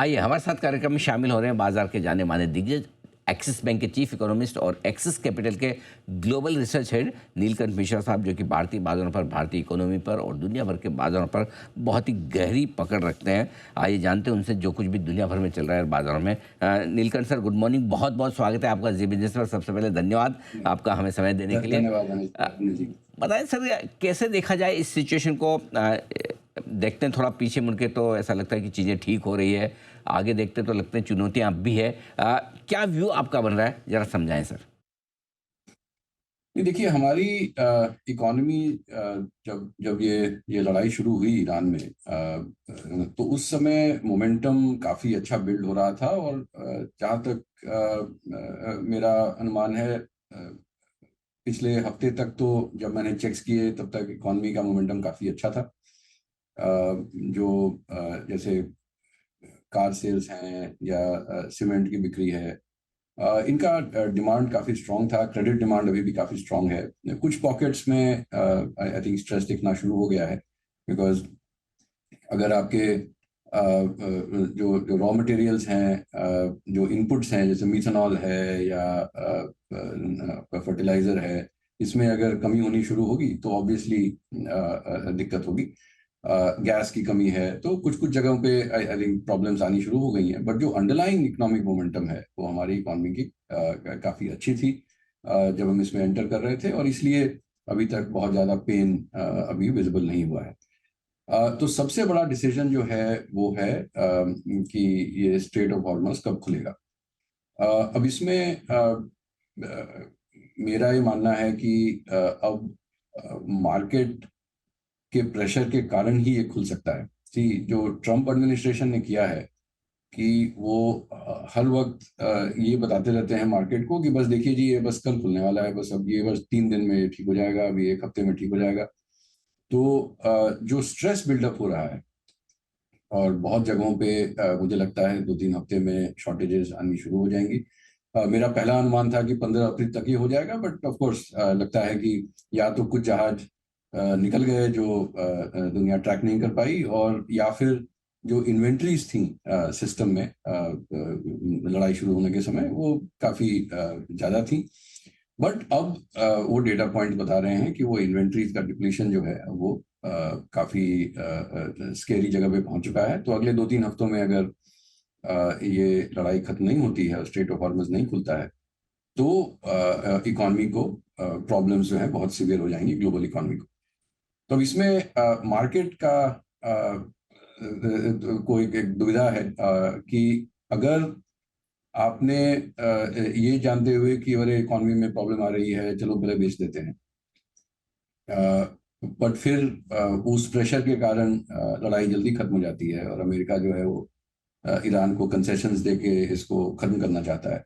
आइए हमारे साथ कार्यक्रम में शामिल हो रहे हैं बाजार के जाने माने दिग्गज एक्सिस बैंक के चीफ इकोनॉमिस्ट और एक्सिस कैपिटल के global research head Neelkanth Mishra साहब, जो कि भारतीय बाजारों पर, भारतीय इकोनॉमी पर और दुनिया भर के बाजारों पर बहुत ही गहरी पकड़ रखते हैं। आइए जानते हैं उनसे जो कुछ भी दुनिया भर में चल रहा है बाजारों में। नीलकंठ सर, गुड मॉर्निंग, बहुत बहुत स्वागत है आपका जी बिजनेस पर। सबसे पहले धन्यवाद आपका हमें समय देने के लिए। धन्यवाद अनुज जी। बताएं सर, कैसे देखा जाए इस सिचुएशन को? देखते हैं थोड़ा पीछे मुड़ के तो ऐसा लगता है कि चीज़ें ठीक हो रही है, आगे देखते तो लगते हैं चुनौतियां अब भी है। क्या व्यू आपका बन रहा है, जरा समझाएं सर। ये देखिए, हमारी इकोनॉमी जब जब ये लड़ाई शुरू हुई ईरान में, तो उस समय मोमेंटम काफ़ी अच्छा बिल्ड हो रहा था। और जहाँ तक मेरा अनुमान है, पिछले हफ्ते तक तो जब मैंने चेक्स किए तब तक इकोनॉमी का मोमेंटम काफ़ी अच्छा था। जो जैसे कार सेल्स हैं या सीमेंट की बिक्री है, इनका डिमांड काफ़ी स्ट्रॉन्ग था। क्रेडिट डिमांड अभी भी काफ़ी स्ट्रॉन्ग है। कुछ पॉकेट्स में आई थिंक स्ट्रेस दिखना शुरू हो गया है, बिकॉज अगर आपके जो जो रॉ मटेरियल्स हैं, जो इनपुट्स हैं, जैसे मिथेनॉल है या फर्टिलाइज़र है, इसमें अगर कमी होनी शुरू होगी तो ऑब्वियसली दिक्कत होगी। गैस की कमी है, तो कुछ कुछ जगहों पे आई थिंक प्रॉब्लम्स आनी शुरू हो गई हैं। बट जो अंडरलाइंग इकोनॉमिक मोमेंटम है वो हमारी इकोनॉमी की काफ़ी अच्छी थी जब हम इसमें एंटर कर रहे थे, और इसलिए अभी तक बहुत ज़्यादा पेन अभी विजिबल नहीं हुआ है। तो सबसे बड़ा डिसीजन जो है वो है कि ये स्ट्रेट ऑफ हॉर्मस कब खुलेगा। अब इसमें मेरा ये मानना है कि अब मार्केट के प्रेशर के कारण ही ये खुल सकता है। जी, जो ट्रम्प एडमिनिस्ट्रेशन ने किया है कि वो हर वक्त ये बताते रहते हैं मार्केट को कि बस देखिए जी, ये बस कल खुलने वाला है, बस अब ये बस 3 दिन में ये ठीक हो जाएगा, अभी 1 हफ्ते में ठीक हो जाएगा। तो जो स्ट्रेस बिल्डअप हो रहा है, और बहुत जगहों पे मुझे लगता है 2-3 हफ्ते में शॉर्टेजेस आनी शुरू हो जाएंगी। मेरा पहला अनुमान था कि 15 अप्रैल तक ही हो जाएगा, बट ऑफ कोर्स लगता है कि या तो कुछ जहाज निकल गए जो दुनिया ट्रैक नहीं कर पाई, और या फिर जो इन्वेंट्रीज थी सिस्टम में लड़ाई शुरू होने के समय, वो काफ़ी ज़्यादा थी। बट अब वो डेटा पॉइंट बता रहे हैं कि वो इन्वेंट्रीज का डिप्लीशन जो है वो काफ़ी स्केरी जगह पे पहुंच चुका है। तो अगले 2-3 हफ्तों में अगर ये लड़ाई खत्म नहीं होती है और स्ट्रेट ऑफ हॉर्मस नहीं खुलता है, तो इकोनॉमी को प्रॉब्लम्स जो है बहुत सीवियर हो जाएंगी, ग्लोबल इकोनॉमी को। तो अब इसमें मार्केट का कोई एक दुविधा है कि अगर आपने ये जानते हुए कि अरे इकोनॉमी में प्रॉब्लम आ रही है, चलो पहले बेच देते हैं, बट फिर उस प्रेशर के कारण लड़ाई जल्दी खत्म हो जाती है, और अमेरिका जो है वो ईरान को कंसेशंस देके इसको खत्म करना चाहता है,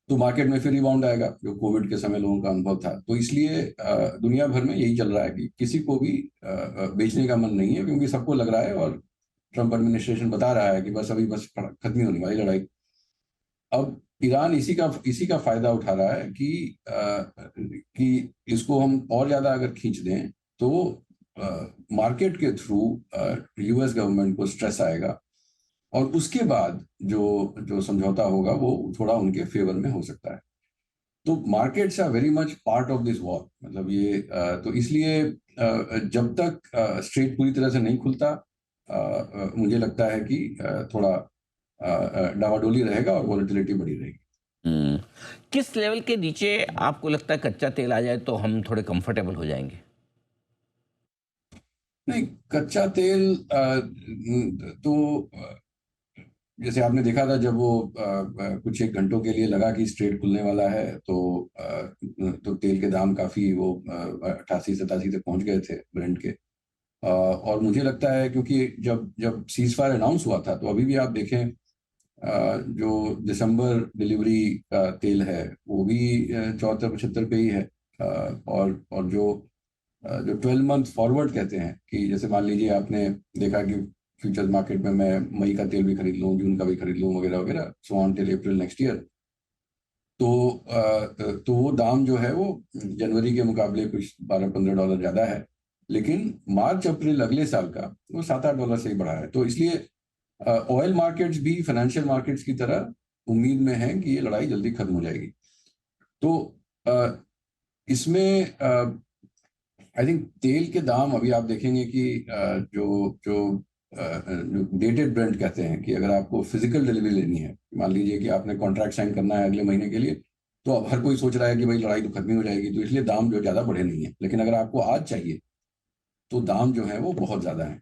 तो मार्केट में फिर रिबाउंड आएगा, जो कोविड के समय लोगों का अनुभव था। तो इसलिए दुनिया भर में यही चल रहा है कि किसी को भी बेचने का मन नहीं है, क्योंकि सबको लग रहा है, और ट्रम्प एडमिनिस्ट्रेशन बता रहा है कि बस अभी बस खत्म ही होने वाली लड़ाई। अब ईरान इसी का फायदा उठा रहा है कि इसको हम और ज्यादा अगर खींच दें तो मार्केट के थ्रू यूएस गवर्नमेंट को स्ट्रेस आएगा, और उसके बाद जो जो समझौता होगा वो थोड़ा उनके फेवर में हो सकता है। तो markets are very much part of this war. मतलब ये तो इसलिए जब तक स्ट्रेट पूरी तरह से नहीं खुलता, मुझे लगता है कि थोड़ा डावाडोली रहेगा और वॉलेटिलिटी बढ़ी रहेगी। हम्म, किस लेवल के नीचे आपको लगता है कच्चा तेल आ जाए तो हम थोड़े कंफर्टेबल हो जाएंगे? नहीं, कच्चा तेल तो जैसे आपने देखा था जब वो कुछ एक घंटों के लिए लगा कि स्ट्रेट खुलने वाला है, तो तेल के दाम काफ़ी वो 88-87 तक पहुंच गए थे ब्रेंट के। और मुझे लगता है क्योंकि जब जब सीज फायर अनाउंस हुआ था, तो अभी भी आप देखें जो दिसंबर डिलीवरी का तेल है वो भी 74-75 पे ही है। और जो 12 मंथ फॉरवर्ड कहते हैं, कि जैसे मान लीजिए आपने देखा कि फ्यूचर्स मार्केट में मैं मई का तेल भी खरीद लूँ, जून का भी खरीद लूँ, वगैरह वगैरह, so on till April next year. तो वो दाम जो है वो जनवरी के मुकाबले कुछ $12-15 ज़्यादा है, लेकिन मार्च अप्रैल अगले साल का वो $7-8 से ही बढ़ा है। तो इसलिए ऑयल मार्केट्स भी फाइनेंशियल मार्केट्स की तरह उम्मीद में है कि ये लड़ाई जल्दी खत्म हो जाएगी। तो इसमें आई थिंक तेल के दाम अभी आप देखेंगे कि जो डेटेड ब्रेंट कहते हैं कि अगर आपको फिजिकल डिलीवरी लेनी है, मान लीजिए कि आपने कॉन्ट्रैक्ट साइन करना है अगले महीने के लिए, तो अब हर कोई सोच रहा है कि भाई लड़ाई तो खत्म ही हो जाएगी, तो इसलिए दाम जो ज़्यादा बढ़े नहीं है। लेकिन अगर आपको आज चाहिए तो दाम जो है वो बहुत ज़्यादा है।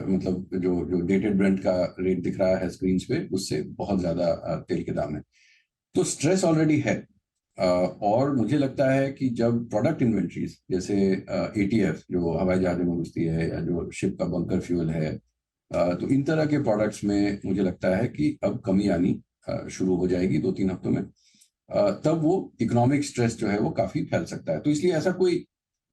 मतलब जो जो डेटेड ब्रेंट का रेट दिख रहा है स्क्रीन पे, उससे बहुत ज़्यादा तेल के दाम है। तो स्ट्रेस ऑलरेडी है। और मुझे लगता है कि जब प्रोडक्ट इन्वेंट्रीज जैसे एटीएफ जो हवाई जहाज़ों में घुसती है, या जो शिप का बंकर फ्यूल है, तो इन तरह के प्रोडक्ट्स में मुझे लगता है कि अब कमी आनी शुरू हो जाएगी 2-3 हफ्तों में। तब वो इकोनॉमिक स्ट्रेस जो है वो काफ़ी फैल सकता है। तो इसलिए ऐसा कोई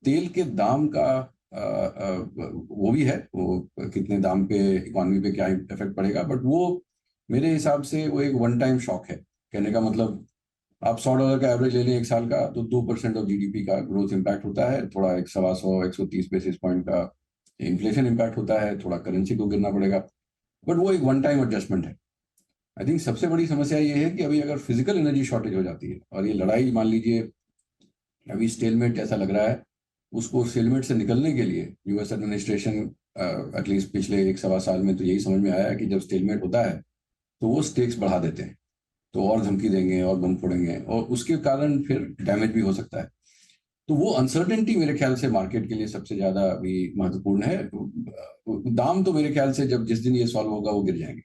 तेल के दाम का वो भी है, वो कितने दाम पे इकोनॉमी पे क्या इफेक्ट पड़ेगा, बट वो मेरे हिसाब से वो एक वन टाइम शॉक है। कहने का मतलब, आप $100 का एवरेज ले लें एक साल का, तो 2% ऑफ जीडीपी का ग्रोथ इम्पैक्ट होता है, थोड़ा एक 125 बेसिस पॉइंट का इन्फ्लेशन इम्पैक्ट होता है, थोड़ा करेंसी को गिरना पड़ेगा, बट वो एक वन टाइम एडजस्टमेंट है। आई थिंक सबसे बड़ी समस्या ये है कि अभी अगर फिजिकल एनर्जी शॉर्टेज हो जाती है और ये लड़ाई मान लीजिए अभी स्टेलमेट जैसा लग रहा है, उसको स्टेलमेट से निकलने के लिए यूएस एडमिनिस्ट्रेशन एटलीस्ट पिछले 1-1.25 साल में तो यही समझ में आया है कि जब स्टेलमेट होता है तो वो स्टेक्स बढ़ा देते हैं, तो और धमकी देंगे और बम फोड़ेंगे, और उसके कारण फिर डैमेज भी हो सकता है। तो वो अनसर्टेनिटी मेरे ख्याल से मार्केट के लिए सबसे ज्यादा अभी महत्वपूर्ण है। दाम तो मेरे ख्याल से जब जिस दिन ये सॉल्व होगा वो गिर जाएंगे।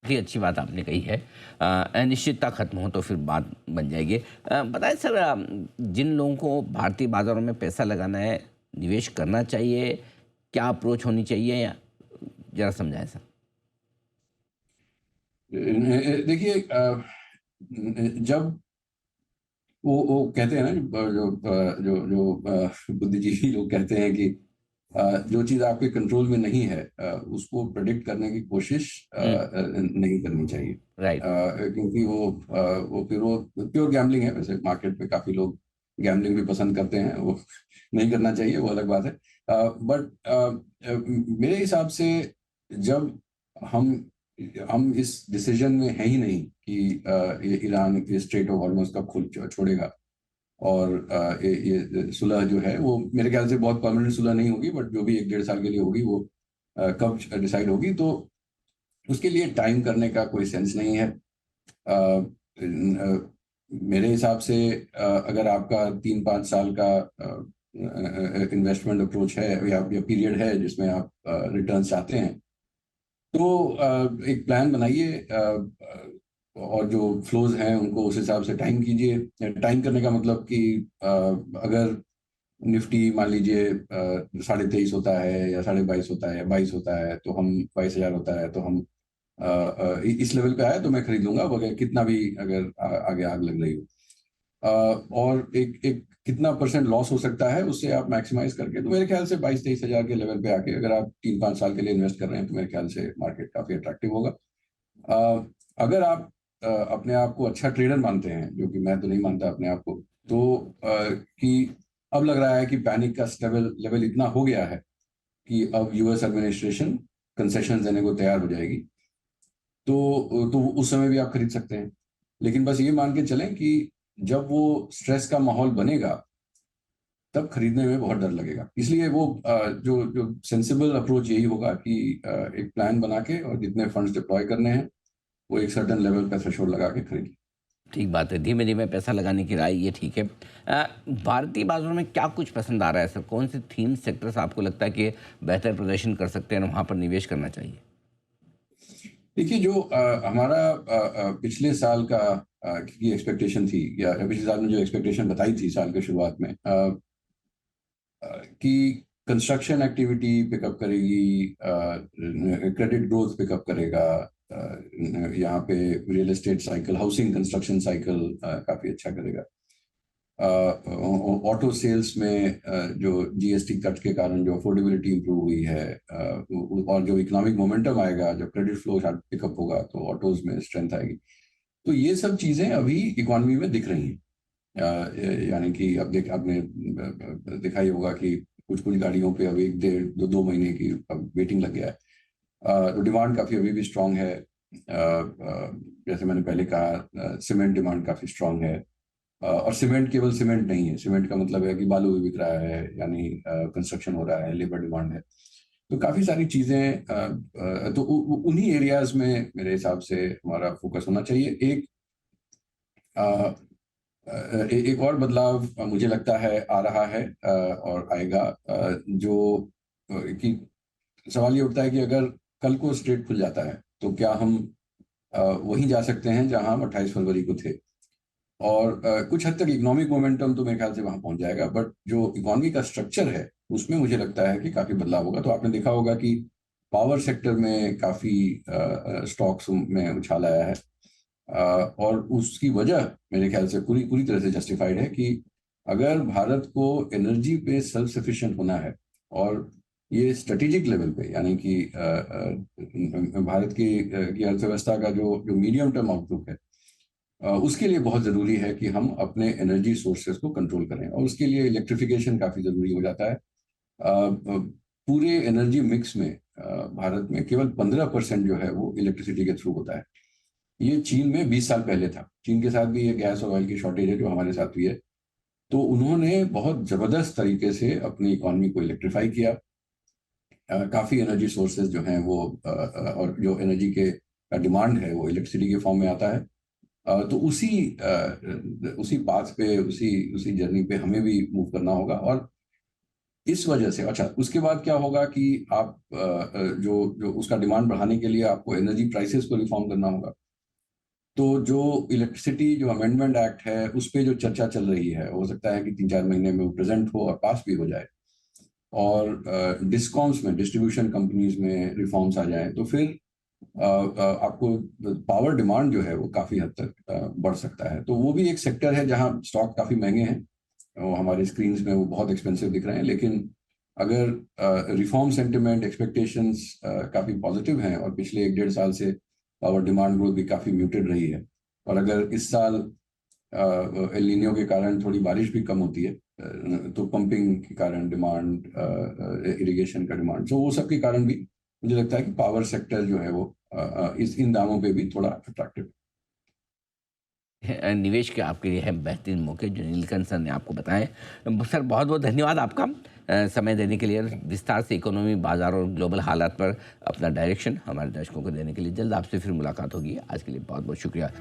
काफ़ी अच्छी बात आपने कही है। अनिश्चितता खत्म हो तो फिर बात बन जाएगी। बताएं सर, जिन लोगों को भारतीय बाज़ारों में पैसा लगाना है, निवेश करना चाहिए, क्या अप्रोच होनी चाहिए, या ज़रा समझाएं सर। देखिए, जब वो कहते हैं ना, जो बुद्धिजीवी लोग कहते हैं कि जो चीज़ आपके कंट्रोल में नहीं है उसको प्रेडिक्ट करने की कोशिश हुँ, नहीं करनी चाहिए। राइट। क्योंकि वो फिर वो प्योर गैम्बलिंग है। वैसे मार्केट में काफ़ी लोग गैम्बलिंग भी पसंद करते हैं, वो नहीं करना चाहिए, वो अलग बात है। बट मेरे हिसाब से जब हम हम इस डिसीजन में है ही नहीं कि ये ईरान ये स्ट्रेट ऑफ हॉर्मुज़ कब खुल छोड़ेगा, और ये सुलह जो है वो मेरे ख्याल से बहुत परमानेंट सुलह नहीं होगी, बट जो भी 1-1.5 साल के लिए होगी वो कब डिसाइड होगी, तो उसके लिए टाइम करने का कोई सेंस नहीं है। मेरे हिसाब से अगर आपका 3-5 साल का इन्वेस्टमेंट अप्रोच है या पीरियड है जिसमें आप रिटर्न चाहते हैं, तो एक प्लान बनाइए, और जो फ्लोज हैं उनको उस हिसाब से टाइम कीजिए। टाइम करने का मतलब कि अगर निफ्टी मान लीजिए 23.5 होता है या 22.5 होता है या 22 होता है, तो हम 22,000 होता है तो हम इस लेवल पे आए तो मैं खरीद लूंगा, अगर कितना भी अगर आगे आग लग रही हो। और एक एक कितना परसेंट लॉस हो सकता है उससे आप मैक्सिमाइज करके, तो मेरे ख्याल से 22-23 हजार के लेवल पे आके अगर आप 3-5 साल के लिए इन्वेस्ट कर रहे हैं तो मेरे ख्याल से मार्केट काफी अट्रैक्टिव होगा। अगर आप अपने आप को अच्छा ट्रेडर मानते हैं, जो कि मैं तो नहीं मानता अपने आप को, तो कि अब लग रहा है कि पैनिक का लेवल लेवल इतना हो गया है कि अब यूएस एडमिनिस्ट्रेशन कंसेशन देने को तैयार हो जाएगी, तो उस समय भी आप खरीद सकते हैं। लेकिन बस ये मान के चलें कि जब वो स्ट्रेस का माहौल बनेगा तब खरीदने में बहुत डर लगेगा। इसलिए वो जो जो सेंसिबल अप्रोच यही होगा कि एक प्लान बना के और जितने फंड्स डिप्लॉय करने हैं वो एक सर्टेन लेवल का थ्रेशोल्ड लगा के खरीदें। ठीक बात है, धीमे-धीमे पैसा लगाने की राय ये ठीक है। भारतीय बाज़ारों में क्या कुछ पसंद आ रहा है सर? कौन से थीम सेक्टर्स आपको लगता है कि बेहतर प्रदर्शन कर सकते हैं और वहाँ पर निवेश करना चाहिए? देखिए, जो हमारा पिछले साल का की एक्सपेक्टेशन थी, या पिछले साल में जो एक्सपेक्टेशन बताई थी साल के शुरुआत में, कि कंस्ट्रक्शन एक्टिविटी पिकअप करेगी, क्रेडिट ग्रोथ पिकअप करेगा, यहाँ पे real estate cycle, housing construction cycle काफ़ी अच्छा करेगा। ऑटो सेल्स में जो जीएसटी कट के कारण जो अफोर्डेबिलिटी इंप्रूव हुई है, और जो इकोनॉमिक मोमेंटम आएगा, जब क्रेडिट फ्लो पिकअप होगा तो ऑटोज में स्ट्रेंथ आएगी। तो ये सब चीज़ें अभी इकोनॉमी में दिख रही हैं। यानी कि अब आपने देखा ही होगा कि कुछ कुछ गाड़ियों पे अब 1 डेढ़ 2 2 महीने की अब वेटिंग लग गया है। तो डिमांड काफ़ी अभी भी स्ट्रांग है। जैसे मैंने पहले कहा, सीमेंट डिमांड काफ़ी स्ट्रांग है। और सीमेंट केवल सीमेंट नहीं है, सीमेंट का मतलब है कि बालू भी बिक रहा है, यानी कंस्ट्रक्शन हो रहा है, लेबर डिमांड है। तो काफ़ी सारी चीज़ें, तो उन्हीं एरियाज में मेरे हिसाब से हमारा फोकस होना चाहिए। अ, एक और बदलाव मुझे लगता है आ रहा है, और आएगा, जो कि सवाल ये उठता है कि अगर कल को स्ट्रेट खुल जाता है तो क्या हम वहीं जा सकते हैं जहां हम 28 फरवरी को थे। और कुछ हद तक इकोनॉमिक मोमेंटम तो मेरे ख्याल से वहां पहुंच जाएगा, बट जो इकोनॉमी का स्ट्रक्चर है उसमें मुझे लगता है कि काफी बदलाव होगा। तो आपने देखा होगा कि पावर सेक्टर में काफी स्टॉक्स में उछाल आया है, और उसकी वजह मेरे ख्याल से पूरी पूरी तरह से जस्टिफाइड है कि अगर भारत को एनर्जी पे सेल्फ सफिशिएंट होना है, और ये स्ट्रेटेजिक लेवल पे, यानी कि भारत की अर्थव्यवस्था का जो जो मीडियम टर्म आउटलुक है, उसके लिए बहुत ज़रूरी है कि हम अपने एनर्जी सोर्सेज को कंट्रोल करें, और उसके लिए इलेक्ट्रिफिकेशन काफ़ी ज़रूरी हो जाता है। पूरे एनर्जी मिक्स में भारत में केवल 15% जो है वो इलेक्ट्रिसिटी के थ्रू होता है। ये चीन में 20 साल पहले था। चीन के साथ भी ये गैस और ऑयल की शॉर्टेज है जो हमारे साथ भी है। तो उन्होंने बहुत ज़बरदस्त तरीके से अपनी इकोनॉमी को इलेक्ट्रीफाई किया। काफ़ी एनर्जी सोर्सेज जो हैं वो, और जो एनर्जी के का डिमांड है वो इलेक्ट्रिसिटी के फॉर्म में आता है। तो उसी पाथ पे, उसी उसी जर्नी पे हमें भी मूव करना होगा। और इस वजह से अच्छा, उसके बाद क्या होगा कि आप जो जो उसका डिमांड बढ़ाने के लिए आपको एनर्जी प्राइसेस को रिफॉर्म करना होगा। तो जो इलेक्ट्रिसिटी जो अमेंडमेंट एक्ट है उस पे जो चर्चा चल रही है, हो सकता है कि 3-4 महीने में वो प्रेजेंट हो और पास भी हो जाए, और डिस्कॉम्स में, डिस्ट्रीब्यूशन कंपनीज में रिफॉर्म्स आ जाएं, तो फिर आपको पावर डिमांड जो है वो काफ़ी हद तक बढ़ सकता है। तो वो भी एक सेक्टर है जहां स्टॉक काफ़ी महंगे हैं, वो हमारे स्क्रीन्स में वो बहुत एक्सपेंसिव दिख रहे हैं। लेकिन अगर रिफॉर्म सेंटिमेंट, एक्सपेक्टेशंस काफ़ी पॉजिटिव हैं, और पिछले 1-1.5 साल से पावर डिमांड ग्रोथ भी काफ़ी म्यूटेड रही है, और अगर इस साल एल नीनो के कारण थोड़ी बारिश भी कम होती है, तो पंपिंग के कारण डिमांड, इरिगेशन का डिमांड, तो वो सब के कारण भी मुझे लगता है कि पावर सेक्टर जो है वो इन दामों पे भी थोड़ा अट्रैक्टिव। निवेश के आपके लिए है बेहतरीन मौके जो नीलकंठ सर ने आपको बताएं। सर बहुत बहुत धन्यवाद आपका समय देने के लिए, विस्तार से इकोनॉमी, बाजार और ग्लोबल हालात पर अपना डायरेक्शन हमारे दर्शकों को देने के लिए। जल्द आपसे फिर मुलाकात होगी। आज के लिए बहुत बहुत शुक्रिया।